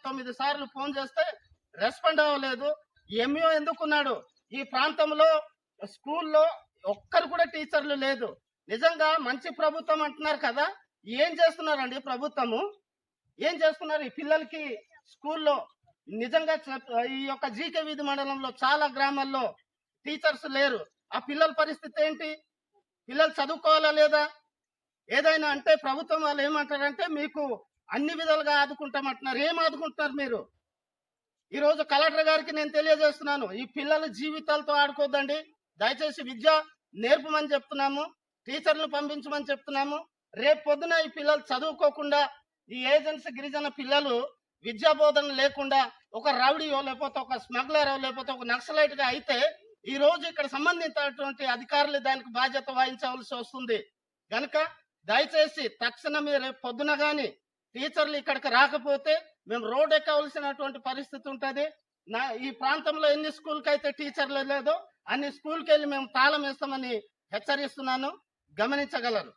9 సార్లు ఫోన్ చేస్తే రెస్పాండ్ అవ్వలేదు. ఎంఈఓ ఎందుకున్నాడు? ఈ ప్రాంతంలో స్కూల్లో ఒక్కరు కూడా టీచర్లు లేదు. నిజంగా మంచి ప్రభుత్వం అంటున్నారు కదా, ఏం చేస్తున్నారండి ప్రభుత్వము? ఏం చేస్తున్నారు ఈ పిల్లలకి స్కూల్లో? నిజంగా ఈ యొక్క జీకే వీధి మండలంలో చాలా గ్రామాల్లో టీచర్స్ లేరు. ఆ పిల్లల పరిస్థితి ఏంటి? పిల్లలు చదువుకోవాలా లేదా? ఏదైనా అంటే ప్రభుత్వం వాళ్ళు ఏమంటారంటే మీకు అన్ని విధాలుగా ఆదుకుంటామంటున్నారు. ఏం ఆదుకుంటున్నారు మీరు? ఈ రోజు కలెక్టర్ గారికి నేను తెలియజేస్తున్నాను, ఈ పిల్లల జీవితాలతో ఆడుకోద్దండి. దయచేసి విద్య నేర్పమని చెప్తున్నాము, టీచర్లు పంపించమని చెప్తున్నాము. రేపు పొద్దున ఈ పిల్లలు చదువుకోకుండా ఈ ఏజెన్సీ గిరిజన పిల్లలు విద్యా బోధన లేకుండా ఒక రౌడీయో లేకపోతే ఒక స్మగ్లరో లేకపోతే ఒక నక్సలైట్ గా అయితే ఈ రోజు ఇక్కడ సంబంధించినటువంటి అధికారులు దానికి బాధ్యత వహించవలసి వస్తుంది. కనుక దయచేసి తక్షణమే రేపు పొద్దున గాని టీచర్లు ఇక్కడికి రాకపోతే మేము రోడ్ ఎక్కవలసినటువంటి పరిస్థితి ఉంటుంది. ఈ ప్రాంతంలో ఎన్ని స్కూల్కి అయితే టీచర్లు లేదో అన్ని స్కూల్కి వెళ్ళి మేము తాళం వేస్తామని హెచ్చరిస్తున్నాను, గమనించగలరు.